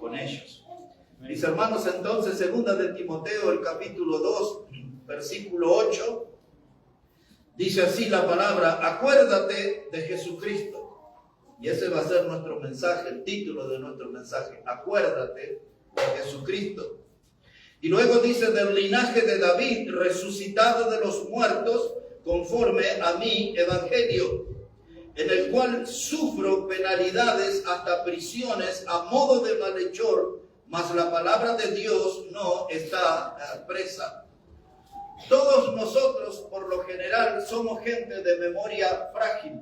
con ellos. Mis hermanos, entonces, segunda de Timoteo, el capítulo 2, versículo 8, dice así la palabra: acuérdate de Jesucristo. Y ese va a ser nuestro mensaje, el título de nuestro mensaje: acuérdate de Jesucristo. Y luego dice: del linaje de David, resucitado de los muertos, conforme a mi evangelio, en el cual sufro penalidades hasta prisiones a modo de malhechor, mas la palabra de Dios no está presa. Todos nosotros, por lo general, somos gente de memoria frágil.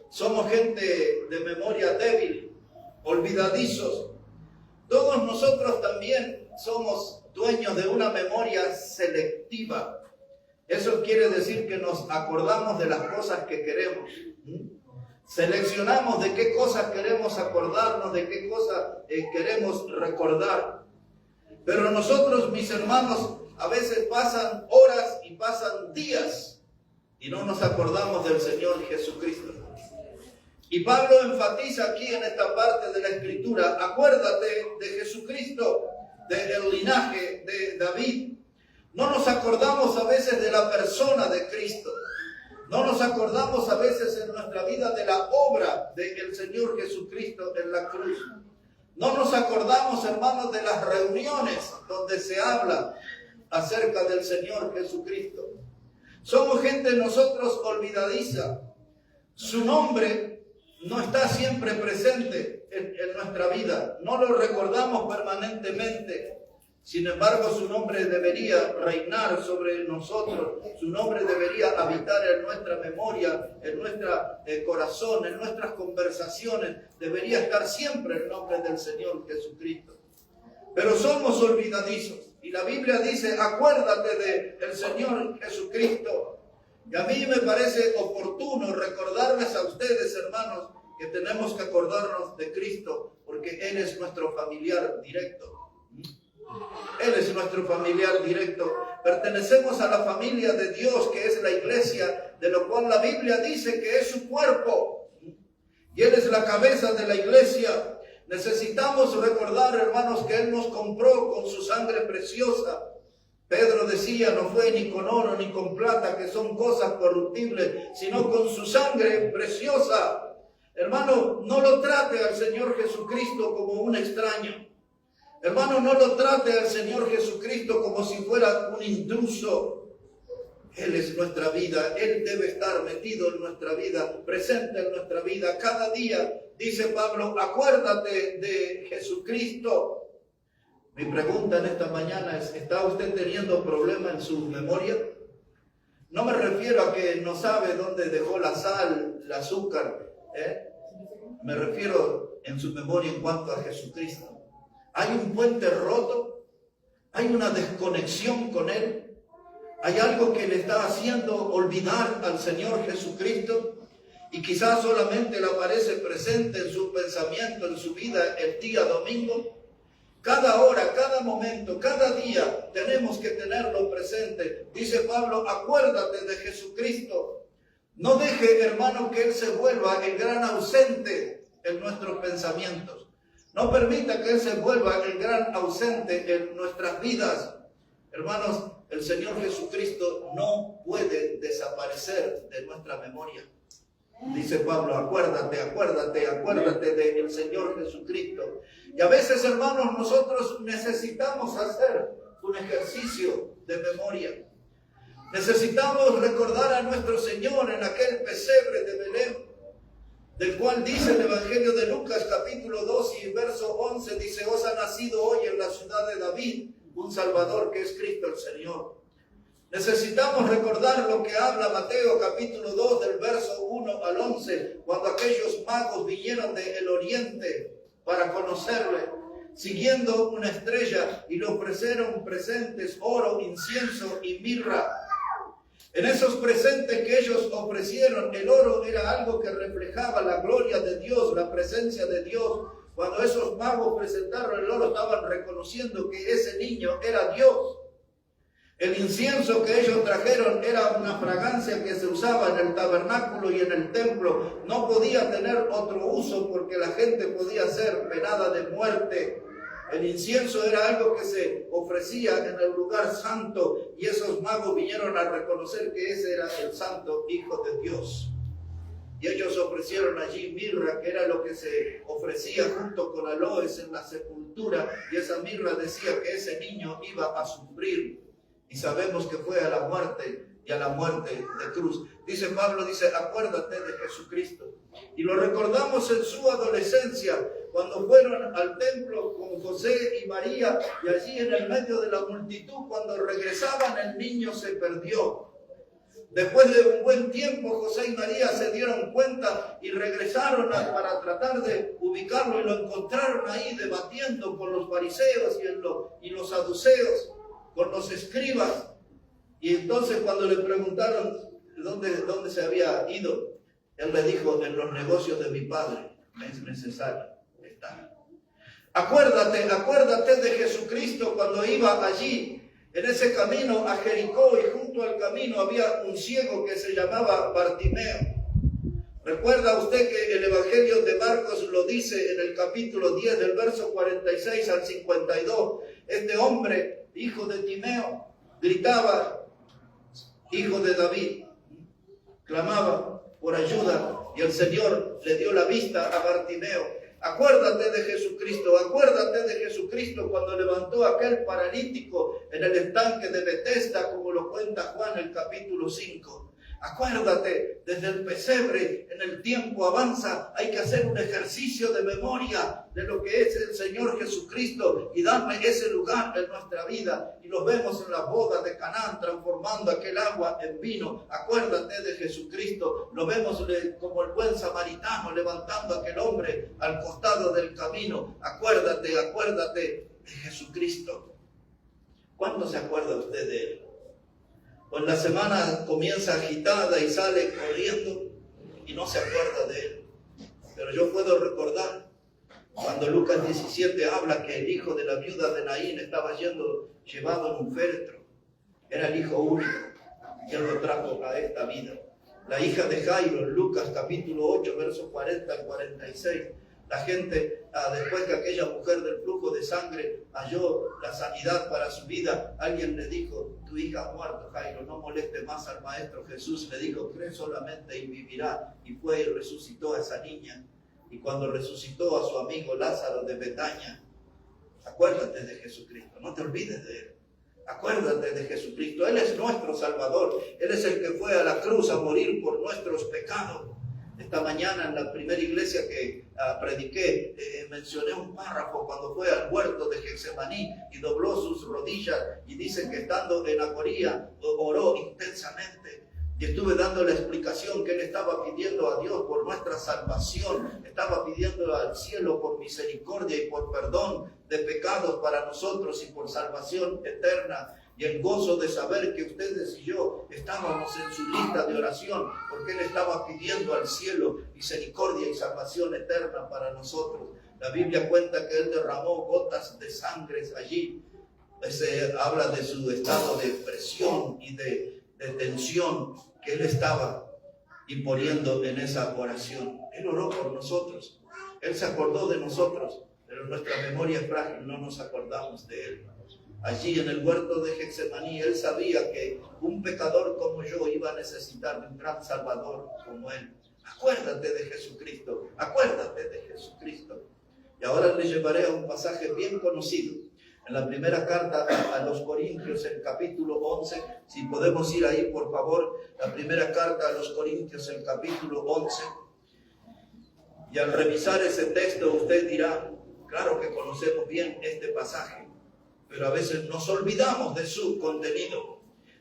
Somos gente de memoria débil, olvidadizos. Todos nosotros también somos dueños de una memoria selectiva. Eso quiere decir que nos acordamos de las cosas que queremos. Seleccionamos de qué cosas queremos acordarnos, de qué cosas queremos recordar. Pero nosotros, mis hermanos, a veces pasan horas y pasan días y no nos acordamos del Señor Jesucristo. Y Pablo enfatiza aquí en esta parte de la Escritura: acuérdate de Jesucristo, del linaje de David. No nos acordamos a veces de la persona de Cristo. No nos acordamos a veces en nuestra vida de la obra del Señor Jesucristo en la cruz. No nos acordamos, hermanos, de las reuniones donde se habla acerca del Señor Jesucristo. Somos gente nosotros olvidadiza. Su nombre no está siempre presente en nuestra vida. No lo recordamos permanentemente. Sin embargo, su nombre debería reinar sobre nosotros. Su nombre debería habitar en nuestra memoria, en nuestro corazón, en nuestras conversaciones. Debería estar siempre el nombre del Señor Jesucristo. Pero somos olvidadizos. Y la Biblia dice: acuérdate del Señor Jesucristo. Y a mí me parece oportuno recordarles a ustedes, hermanos, que tenemos que acordarnos de Cristo, porque Él es nuestro familiar directo. Él es nuestro familiar directo. Pertenecemos a la familia de Dios, que es la iglesia, de lo cual la Biblia dice que es su cuerpo. Y Él es la cabeza de la iglesia. Necesitamos recordar, hermanos, que Él nos compró con su sangre preciosa. Pedro decía: no fue ni con oro ni con plata, que son cosas corruptibles, sino con su sangre preciosa. Hermano, no lo trate al Señor Jesucristo como un extraño. Hermano, no lo trate al Señor Jesucristo como si fuera un intruso. Él es nuestra vida. Él debe estar metido en nuestra vida, presente en nuestra vida. Cada día, dice Pablo, acuérdate de Jesucristo. Mi pregunta en esta mañana es: ¿está usted teniendo problema en su memoria? No me refiero a que no sabe dónde dejó la sal, el azúcar. Me refiero en su memoria en cuanto a Jesucristo. ¿Hay un puente roto? ¿Hay una desconexión con Él? ¿Hay algo que le está haciendo olvidar al Señor Jesucristo? Y quizás solamente le aparece presente en su pensamiento, en su vida, el día domingo. Cada hora, cada momento, cada día tenemos que tenerlo presente. Dice Pablo: acuérdate de Jesucristo. No deje, hermano, que Él se vuelva el gran ausente en nuestros pensamientos. No permita que Él se vuelva el gran ausente en nuestras vidas. Hermanos, el Señor Jesucristo no puede desaparecer de nuestra memoria. Dice Pablo: acuérdate, acuérdate, acuérdate del Señor Jesucristo. Y a veces, hermanos, nosotros necesitamos hacer un ejercicio de memoria. Necesitamos recordar a nuestro Señor en aquel pesebre de Belén, del cual dice el Evangelio de Lucas, capítulo 2 y verso 11, dice: os ha nacido hoy en la ciudad de David un Salvador, que es Cristo el Señor. Necesitamos recordar lo que habla Mateo capítulo 2 del verso 1 al 11, cuando aquellos magos vinieron del oriente para conocerle, siguiendo una estrella, y le ofrecieron presentes, oro, incienso y mirra. En esos presentes que ellos ofrecieron, el oro era algo que reflejaba la gloria de Dios, la presencia de Dios. Cuando esos magos presentaron el oro, estaban reconociendo que ese niño era Dios. El incienso que ellos trajeron era una fragancia que se usaba en el tabernáculo y en el templo. No podía tener otro uso porque la gente podía ser penada de muerte. El incienso era algo que se ofrecía en el lugar santo y esos magos vinieron a reconocer que ese era el santo Hijo de Dios. Y ellos ofrecieron allí mirra, que era lo que se ofrecía junto con aloes en la sepultura, y esa mirra decía que ese niño iba a sufrir. Y sabemos que fue a la muerte y a la muerte de cruz. Dice Pablo, dice, acuérdate de Jesucristo. Y lo recordamos en su adolescencia, cuando fueron al templo con José y María, y allí en el medio de la multitud, cuando regresaban, el niño se perdió. Después de un buen tiempo, José y María se dieron cuenta y regresaron para tratar de ubicarlo, y lo encontraron ahí debatiendo con los fariseos y los saduceos, con los escribas. Y entonces cuando le preguntaron dónde se había ido, él le dijo, en los negocios de mi padre me es necesario estar. Acuérdate de Jesucristo cuando iba allí en ese camino a Jericó, y junto al camino había un ciego que se llamaba Bartimeo. ¿Recuerda usted que el Evangelio de Marcos lo dice en el capítulo 10 del verso 46 al 52? Este hombre, hijo de Timeo, gritaba, hijo de David, clamaba por ayuda, y el Señor le dio la vista a Bartimeo. Acuérdate de Jesucristo cuando levantó a aquel paralítico en el estanque de Betesda, como lo cuenta Juan en el capítulo 5. Acuérdate, desde el pesebre, en el tiempo avanza, hay que hacer un ejercicio de memoria de lo que es el Señor Jesucristo y darle ese lugar en nuestra vida. Y lo vemos en la boda de Canaán, transformando aquel agua en vino. Acuérdate de Jesucristo. Lo vemos como el buen samaritano levantando a aquel hombre al costado del camino. Acuérdate de Jesucristo. ¿Cuándo se acuerda usted de él? Pues la semana comienza agitada y sale corriendo y no se acuerda de él. Pero yo puedo recordar cuando Lucas 17 habla que el hijo de la viuda de Naín estaba llevado en un féretro. Era el hijo único y él lo trajo a esta vida. La hija de Jairo, en Lucas capítulo 8, versos 40 al 46. La gente, después que aquella mujer del flujo de sangre halló la sanidad para su vida, alguien le dijo, tu hija ha muerto, Jairo, no moleste más al maestro. Jesús le dijo, cree solamente y vivirá. Y fue y resucitó a esa niña. Y cuando resucitó a su amigo Lázaro de Betania, acuérdate de Jesucristo, no te olvides de él. Acuérdate de Jesucristo, Él es nuestro Salvador. Él es el que fue a la cruz a morir por nuestros pecados. Esta mañana en la primera iglesia que prediqué, mencioné un párrafo cuando fue al huerto de Getsemaní y dobló sus rodillas y dice que estando en agonía oró intensamente. Y estuve dando la explicación que él estaba pidiendo a Dios por nuestra salvación, estaba pidiendo al cielo por misericordia y por perdón de pecados para nosotros y por salvación eterna. Y el gozo de saber que ustedes y yo estábamos en su lista de oración, porque él estaba pidiendo al cielo misericordia y salvación eterna para nosotros. La Biblia cuenta que él derramó gotas de sangre allí. Habla de su estado de presión y de tensión que él estaba imponiendo en esa oración. Él oró por nosotros, él se acordó de nosotros, pero nuestra memoria es frágil, no nos acordamos de él. Allí en el huerto de Getsemaní, él sabía que un pecador como yo iba a necesitar de un gran Salvador como él. Acuérdate de Jesucristo, acuérdate de Jesucristo. Y ahora le llevaré a un pasaje bien conocido. En la primera carta a los Corintios, el capítulo 11, si podemos ir ahí por favor, la primera carta a los Corintios, el capítulo 11. Y al revisar ese texto usted dirá, claro que conocemos bien este pasaje, pero a veces nos olvidamos de su contenido.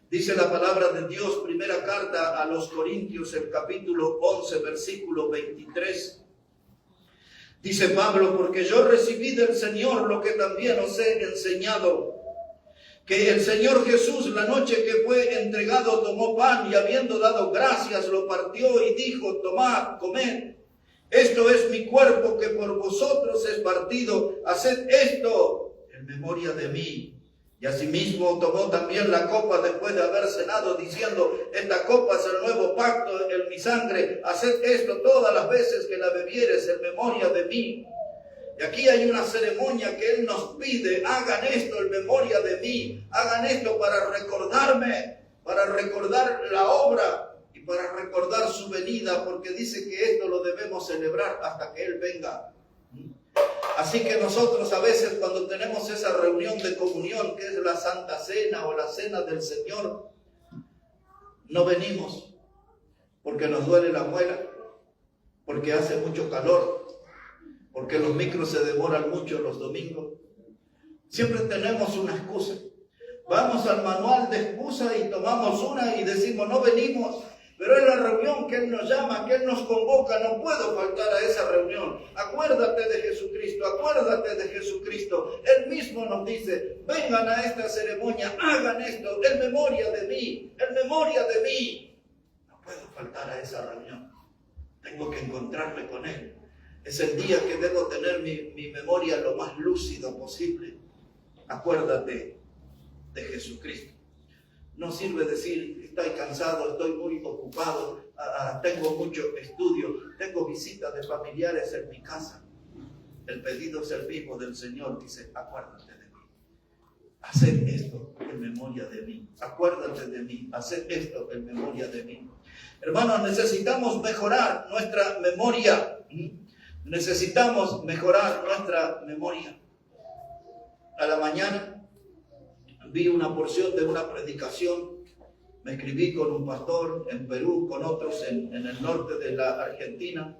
Dice la palabra de Dios, primera carta a los Corintios, el capítulo 11, versículo 23. Dice Pablo, porque yo recibí del Señor lo que también os he enseñado, que el Señor Jesús, la noche que fue entregado, tomó pan y habiendo dado gracias, lo partió y dijo, tomad, comed, esto es mi cuerpo que por vosotros es partido, haced esto en memoria de mí. Y asimismo tomó también la copa después de haber cenado, diciendo: esta copa es el nuevo pacto en mi sangre. Haced esto todas las veces que la bebieres en memoria de mí. Y aquí hay una ceremonia que Él nos pide: hagan esto en memoria de mí. Hagan esto para recordarme, para recordar la obra y para recordar su venida, porque dice que esto lo debemos celebrar hasta que Él venga. Así que nosotros a veces, cuando tenemos esa reunión de comunión, que es la Santa Cena o la Cena del Señor, no venimos porque nos duele la muela, porque hace mucho calor, porque los micros se demoran mucho los domingos. Siempre tenemos una excusa. Vamos al manual de excusa y tomamos una y decimos: no venimos. Pero es la reunión que Él nos llama, que Él nos convoca. No puedo faltar a esa reunión. Acuérdate de Jesucristo, acuérdate de Jesucristo. Él mismo nos dice: vengan a esta ceremonia, hagan esto en memoria de mí, en memoria de mí. No puedo faltar a esa reunión. Tengo que encontrarme con Él. Es el día que debo tener mi memoria lo más lúcida posible. Acuérdate de Jesucristo. No sirve decir: estoy cansado, estoy muy ocupado, tengo mucho estudio, tengo visitas de familiares en mi casa. El pedido es el mismo del Señor. Dice: acuérdate de mí. Haced esto en memoria de mí. Acuérdate de mí. Haced esto en memoria de mí. Hermanos, necesitamos mejorar nuestra memoria. Necesitamos mejorar nuestra memoria. A la mañana vi una porción de una predicación. Me escribí con un pastor en Perú, con otros en el norte de la Argentina.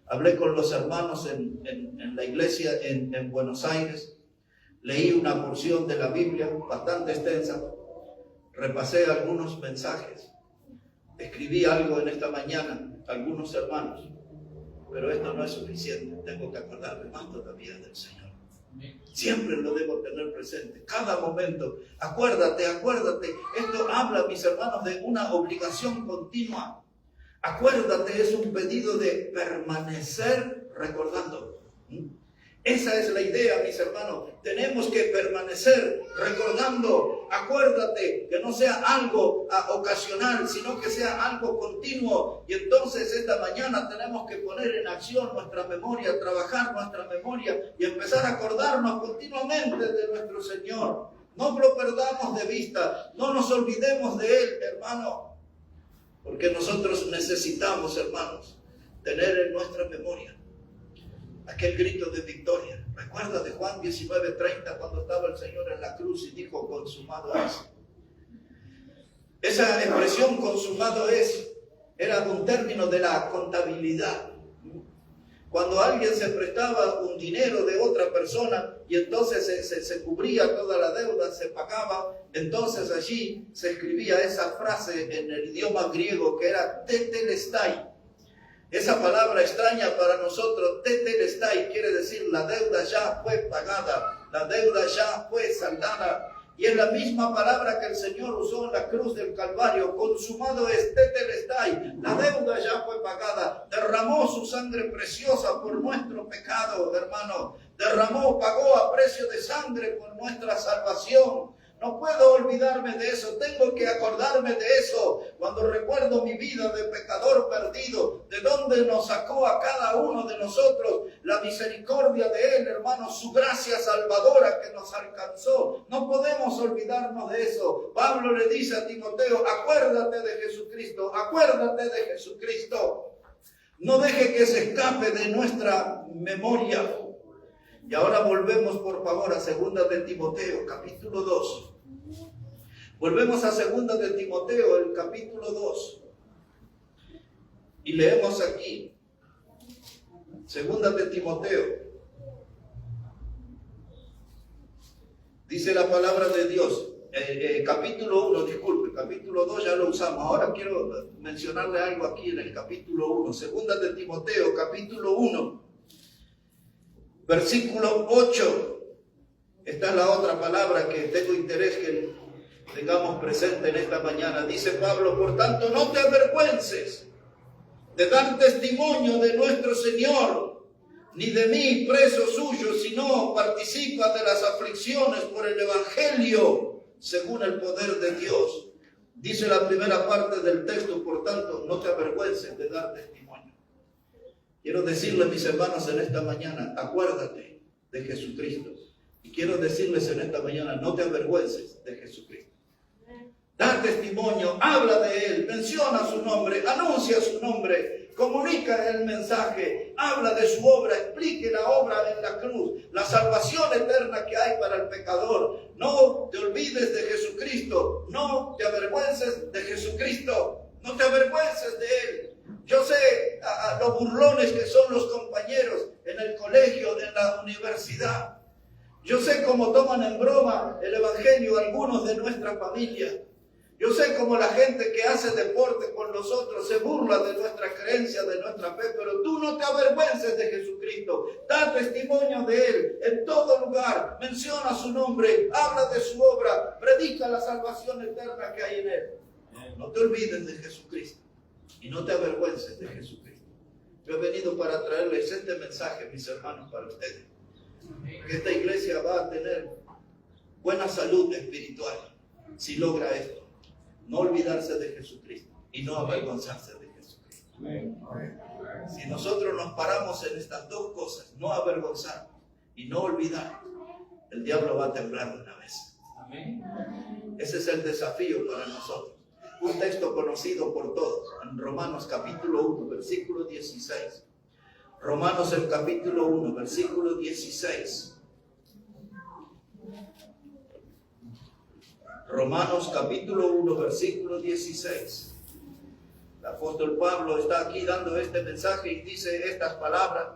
Hablé con los hermanos en la iglesia en Buenos Aires. Leí una porción de la Biblia bastante extensa. Repasé algunos mensajes. Escribí algo en esta mañana a algunos hermanos. Pero esto no es suficiente. Tengo que acordarme más todavía del Señor. Siempre lo debo tener presente, cada momento. Acuérdate, acuérdate. Esto habla, mis hermanos, de una obligación continua. Acuérdate es un pedido de permanecer recordando. Esa es la idea, mis hermanos. Tenemos que permanecer recordando. Acuérdate, que no sea algo ocasional, sino que sea algo continuo. Y entonces esta mañana tenemos que poner en acción nuestra memoria, trabajar nuestra memoria y empezar a acordarnos continuamente de nuestro Señor. No lo perdamos de vista, no nos olvidemos de Él, hermano. Porque nosotros necesitamos, hermanos, tener en nuestra memoria aquel grito de victoria. Recuerda de Juan 19:30, cuando estaba el Señor en la cruz y dijo: consumado es. Esa expresión consumado es era un término de la contabilidad. Cuando alguien se prestaba un dinero de otra persona y entonces se cubría toda la deuda, se pagaba, entonces allí se escribía esa frase en el idioma griego que era tetelestai. Esa palabra extraña para nosotros, tetelestai, quiere decir: la deuda ya fue pagada, la deuda ya fue saldada. Y es la misma palabra que el Señor usó en la cruz del Calvario. Consumado es, tetelestai, la deuda ya fue pagada. Derramó su sangre preciosa por nuestro pecado, hermano. Derramó, pagó a precio de sangre por nuestra salvación. No puedo olvidarme de eso, tengo que acordarme de eso cuando recuerdo mi vida de pecador perdido, de donde nos sacó a cada uno de nosotros, la misericordia de Él, hermano, su gracia salvadora que nos alcanzó. No podemos olvidarnos de eso. Pablo le dice a Timoteo: acuérdate de Jesucristo, acuérdate de Jesucristo. No deje que se escape de nuestra memoria. Y ahora volvemos, por favor, a 2 de Timoteo, capítulo 2. Volvemos a 2 de Timoteo, el capítulo 2. Y leemos aquí, 2 de Timoteo. Dice la palabra de Dios, capítulo 1, disculpe, capítulo 2 ya lo usamos. Ahora quiero mencionarle algo aquí en el capítulo 1. 2 de Timoteo, capítulo 1. Versículo 8, esta es la otra palabra que tengo interés que tengamos presente en esta mañana. Dice Pablo: por tanto, no te avergüences de dar testimonio de nuestro Señor, ni de mí, preso suyo, sino sino participa de las aflicciones por el Evangelio según el poder de Dios. Dice la primera parte del texto, por tanto, no te avergüences de dar testimonio. Quiero decirles, mis hermanos, en esta mañana, acuérdate de Jesucristo. Y quiero decirles en esta mañana, no te avergüences de Jesucristo. Da testimonio, habla de Él, menciona su nombre, anuncia su nombre, comunica el mensaje, habla de su obra, explique la obra en la cruz, la salvación eterna que hay para el pecador. No te olvides de Jesucristo, no te avergüences de Jesucristo, no te avergüences de Él. Yo sé a los burlones que son los compañeros en el colegio, en la universidad. Yo sé cómo toman en broma el Evangelio algunos de nuestra familia. Yo sé cómo la gente que hace deporte con nosotros se burla de nuestra creencia, de nuestra fe, pero tú no te avergüences de Jesucristo. Da testimonio de Él en todo lugar, menciona su nombre, habla de su obra, predica la salvación eterna que hay en Él. No te olvides de Jesucristo y no te avergüences de Jesucristo. Yo he venido para traerles este mensaje, mis hermanos, para ustedes. Que esta iglesia va a tener buena salud espiritual si logra esto. No olvidarse de Jesucristo y no avergonzarse de Jesucristo. Si nosotros nos paramos en estas dos cosas, no avergonzarnos y no olvidar, el diablo va a temblar de una vez. Ese es el desafío para nosotros. Un texto conocido por todos, en Romanos capítulo 1, versículo 16. Romanos el capítulo 1, versículo 16. Romanos capítulo 1, versículo 16. El apóstol Pablo está aquí dando este mensaje y dice estas palabras.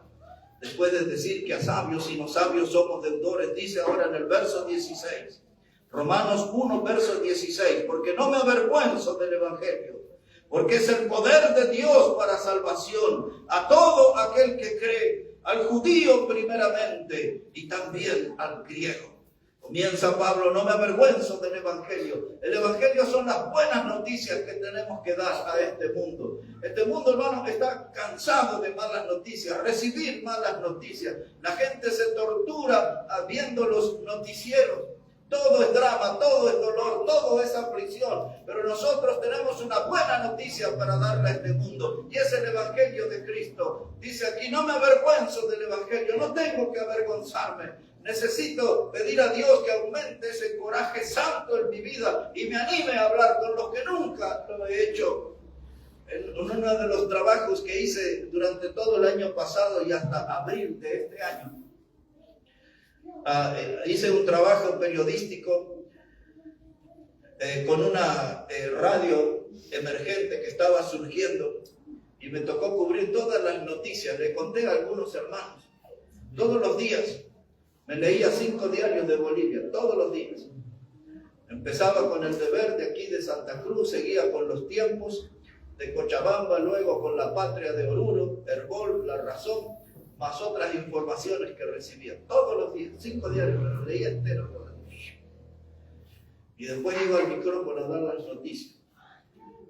Después de decir que a sabios y no sabios somos deudores, dice ahora en el verso 16. Romanos 1, verso 16. Porque no me avergüenzo del Evangelio, porque es el poder de Dios para salvación a todo aquel que cree, al judío primeramente y también al griego. Comienza Pablo, no me avergüenzo del Evangelio. El Evangelio son las buenas noticias que tenemos que dar a este mundo. Este mundo, hermano, está cansado de malas noticias, recibir malas noticias. La gente se tortura viendo los noticieros. Todo es drama, todo es dolor, todo es aflicción. Pero nosotros tenemos una buena noticia para darle a este mundo. Y es el Evangelio de Cristo. Dice aquí, no me avergüenzo del Evangelio, no tengo que avergonzarme. Necesito pedir a Dios que aumente ese coraje santo en mi vida y me anime a hablar con los que nunca lo he hecho. En uno de los trabajos que hice durante todo el año pasado y hasta abril de este año, hice un trabajo periodístico con una radio emergente que estaba surgiendo y me tocó cubrir todas las noticias. Le conté a algunos hermanos, todos los días. Me leía 5 diarios de Bolivia, todos los días. Empezaba con el Deber de aquí de Santa Cruz, seguía con Los Tiempos de Cochabamba, luego con La Patria de Oruro, Herbol, La Razón, más otras informaciones que recibía. Todos los días, 5 diarios, me los leía enteros. Y después iba al micrófono a dar las noticias.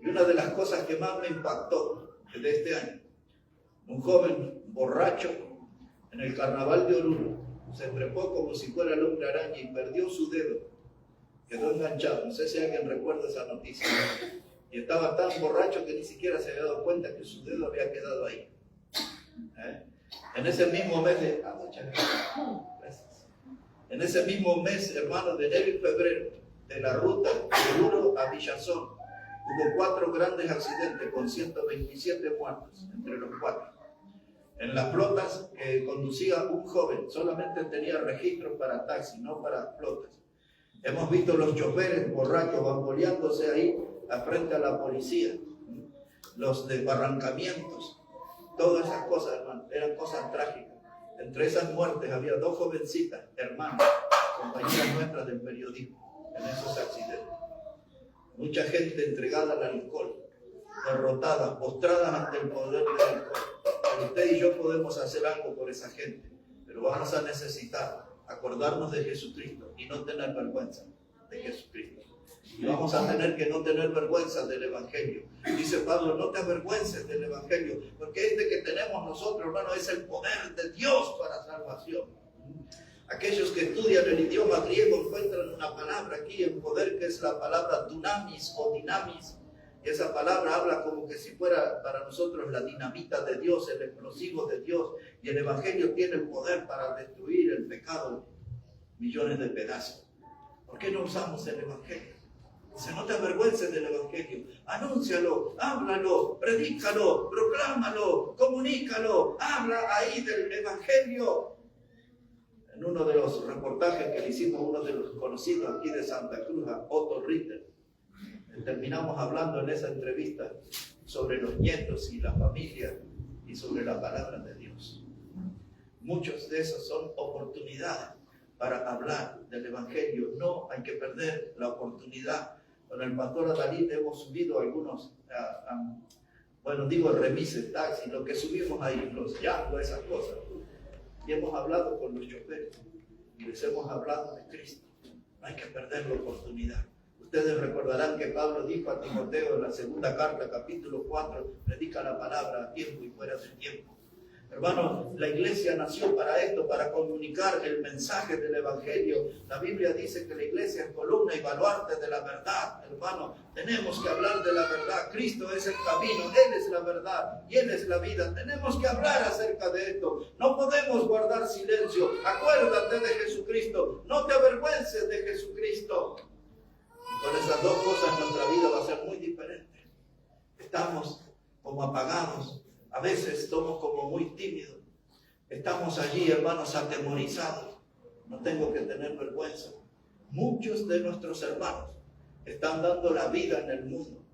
Y una de las cosas que más me impactó de este año, un joven borracho en el carnaval de Oruro, se trepó como si fuera el hombre araña y perdió su dedo. Quedó enganchado. No sé si alguien recuerda esa noticia. Y estaba tan borracho que ni siquiera se había dado cuenta que su dedo había quedado ahí. En ese mismo mes de... muchas gracias. En ese mismo mes, hermanos, de enero y febrero, de la ruta de Oruro a Villazón, hubo 4 grandes accidentes con 127 muertos entre los 4. En las flotas que conducía un joven, solamente tenía registro para taxi, no para flotas. Hemos visto los choferes borrachos bamboleándose ahí frente a la policía, los desbarrancamientos, todas esas cosas, hermano, eran cosas trágicas. Entre esas muertes había 2 jovencitas, hermanas, compañeras nuestras del periodismo, en esos accidentes. Mucha gente entregada al alcohol, derrotada, postrada ante el poder del alcohol. Pero usted y yo podemos hacer algo por esa gente, pero vamos a necesitar acordarnos de Jesucristo y no tener vergüenza de Jesucristo. Y vamos a tener que no tener vergüenza del Evangelio. Dice Pablo, no te avergüences del Evangelio, porque este que tenemos nosotros, hermano, es el poder de Dios para salvación. Aquellos que estudian el idioma griego encuentran una palabra aquí en poder que es la palabra dunamis o dinamis. Y esa palabra habla como que si fuera para nosotros la dinamita de Dios, el explosivo de Dios. Y el Evangelio tiene el poder para destruir el pecado en millones de pedazos. ¿Por qué no usamos el Evangelio? Dice, no te avergüences del Evangelio. Anúncialo, háblalo, predícalo, proclámalo, comunícalo. Habla ahí del Evangelio. En uno de los reportajes que le hicimos a uno de los conocidos aquí de Santa Cruz, a Otto Ritter, terminamos hablando en esa entrevista sobre los nietos y la familia y sobre la palabra de Dios. Muchos de esos son oportunidades para hablar del Evangelio. No hay que perder la oportunidad. Con el pastor Adalid hemos subido algunos, remises, taxis, lo que subimos ahí, los Yango, esas cosas. Y hemos hablado con los choferes y les hemos hablado de Cristo. No hay que perder la oportunidad. Ustedes recordarán que Pablo dijo a Timoteo en la segunda carta, capítulo 4, predica la palabra a tiempo y fuera de tiempo. Hermano, la iglesia nació para esto, para comunicar el mensaje del Evangelio. La Biblia dice que la iglesia es columna y baluarte de la verdad. Hermano, tenemos que hablar de la verdad. Cristo es el camino, Él es la verdad y Él es la vida. Tenemos que hablar acerca de esto. No podemos guardar silencio. Acuérdate de Jesucristo. No te avergüences de Jesucristo. Y con esas dos cosas nuestra vida va a ser muy diferente. Estamos como apagados. A veces somos como muy tímidos. Estamos allí, hermanos, atemorizados. No tengo que tener vergüenza. Muchos de nuestros hermanos están dando la vida en el mundo.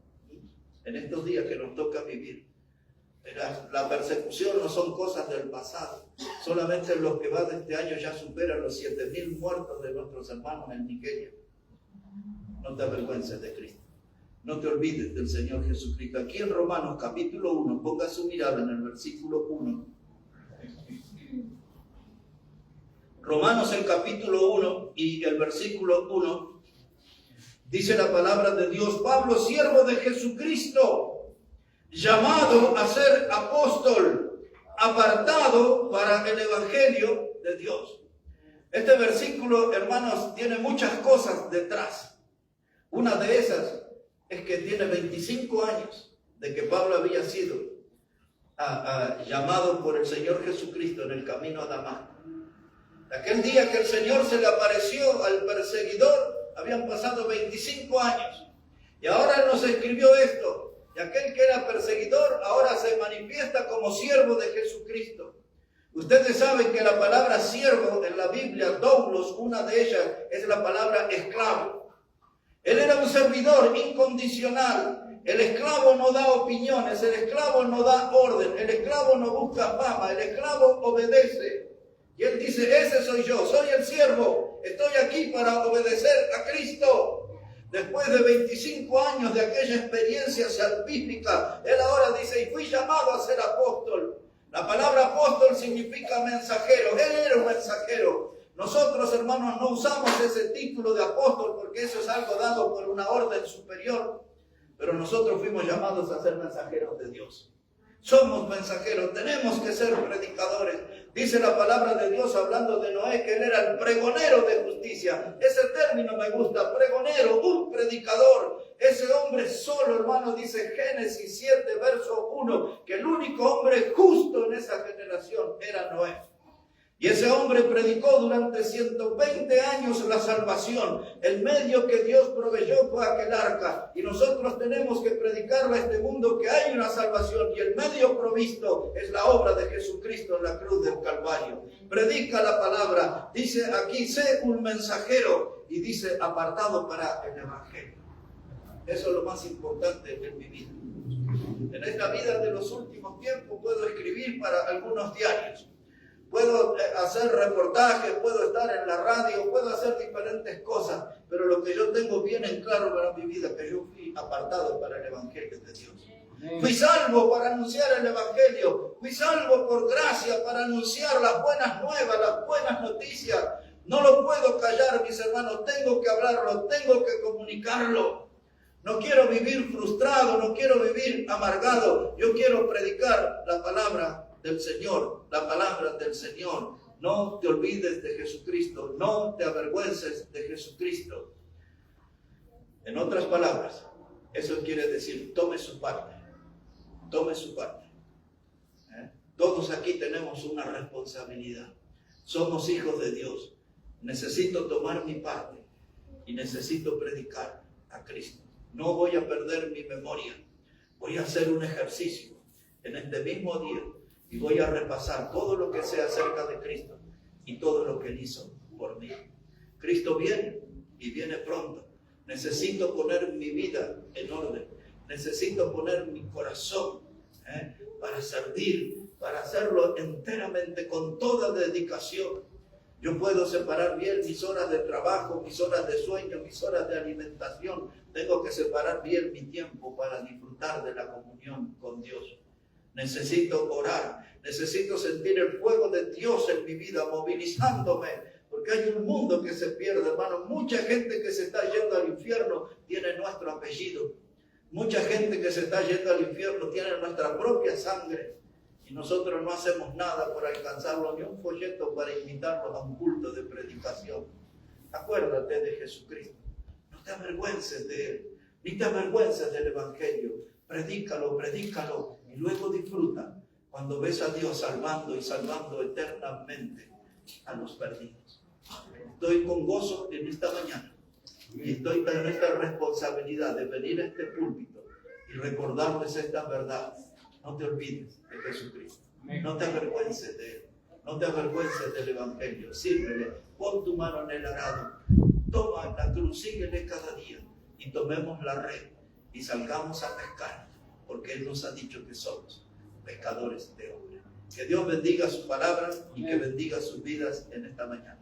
En estos días que nos toca vivir. La persecución no son cosas del pasado. Solamente los que van de este año ya superan los 7,000 muertos de nuestros hermanos en Nigeria. No te avergüences de Cristo. No te olvides del Señor Jesucristo. Aquí en Romanos capítulo 1, ponga su mirada en el versículo 1. Romanos el capítulo 1 y el versículo 1. Dice la palabra de Dios: Pablo, siervo de Jesucristo, llamado a ser apóstol, apartado para el Evangelio de Dios. Este versículo, hermanos, tiene muchas cosas detrás. Una de esas es que tiene 25 años de que Pablo había sido llamado por el Señor Jesucristo en el camino a Damasco. Aquel día que el Señor se le apareció al perseguidor, habían pasado 25 años. Y ahora Él nos escribió esto. Y aquel que era perseguidor ahora se manifiesta como siervo de Jesucristo. Ustedes saben que la palabra siervo en la Biblia, doulos, una de ellas es la palabra esclavo. Él era un servidor incondicional. El esclavo no da opiniones, el esclavo no da orden, el esclavo no busca fama, el esclavo obedece. Y él dice, ese soy yo, soy el siervo, estoy aquí para obedecer a Cristo. Después de 25 años de aquella experiencia salvífica, él ahora dice, y fui llamado a ser apóstol. La palabra apóstol significa mensajero, él era un mensajero. Nosotros, hermanos, no usamos ese título de apóstol porque eso es algo dado por una orden superior. Pero nosotros fuimos llamados a ser mensajeros de Dios. Somos mensajeros, tenemos que ser predicadores. Dice la palabra de Dios hablando de Noé que él era el pregonero de justicia. Ese término me gusta, pregonero, un predicador. Ese hombre solo, hermano, dice Génesis 7, verso 1, que el único hombre justo en esa generación era Noé. Y ese hombre predicó durante 120 años la salvación. El medio que Dios proveyó fue aquel arca. Y nosotros tenemos que predicarle a este mundo que hay una salvación. Y el medio provisto es la obra de Jesucristo en la cruz del Calvario. Predica la palabra. Dice aquí, sé un mensajero. Y dice, apartado para el Evangelio. Eso es lo más importante en mi vida. En esta vida de los últimos tiempos puedo escribir para algunos diarios. Puedo hacer reportajes, puedo estar en la radio, puedo hacer diferentes cosas, pero lo que yo tengo bien en claro para mi vida es que yo fui apartado para el Evangelio de Dios. Fui salvo para anunciar el Evangelio, fui salvo por gracia para anunciar las buenas nuevas, las buenas noticias. No lo puedo callar, mis hermanos, tengo que hablarlo, tengo que comunicarlo. No quiero vivir frustrado, no quiero vivir amargado, yo quiero predicar la palabra del Señor, la palabra del Señor No te olvides de Jesucristo, no te avergüences de Jesucristo. En otras palabras, eso quiere decir, tome su parte, tome su parte. Todos aquí tenemos una responsabilidad. Somos hijos de Dios. Necesito tomar mi parte y necesito predicar a Cristo. No voy a perder mi memoria. Voy a hacer un ejercicio en este mismo día y voy a repasar todo lo que sé acerca de Cristo y todo lo que Él hizo por mí. Cristo viene y viene pronto. Necesito poner mi vida en orden. Necesito poner mi corazón para servir, para hacerlo enteramente con toda dedicación. Yo puedo separar bien mis horas de trabajo, mis horas de sueño, mis horas de alimentación. Tengo que separar bien mi tiempo para disfrutar de la comunión con Dios. Necesito orar, necesito sentir el fuego de Dios en mi vida, movilizándome, porque hay un mundo que se pierde, hermano. Mucha gente que se está yendo al infierno tiene nuestro apellido. Mucha gente que se está yendo al infierno tiene nuestra propia sangre. Y nosotros no hacemos nada por alcanzarlo, ni un folleto para invitarlos a un culto de predicación. Acuérdate de Jesucristo. No te avergüences de Él, ni te avergüences del Evangelio. Predícalo, predícalo, y luego disfruta cuando ves a Dios salvando y salvando eternamente a los perdidos. Estoy con gozo en esta mañana y estoy con esta responsabilidad de venir a este púlpito y recordarles esta verdad. No te olvides de Jesucristo. No te avergüences de Él. No te avergüences del Evangelio. Sírvele. Pon tu mano en el arado. Toma la cruz. Síguele cada día. Y tomemos la red. Y salgamos a pescar. Porque Él nos ha dicho que somos pescadores de hombres. Que Dios bendiga su palabra y que bendiga sus vidas en esta mañana.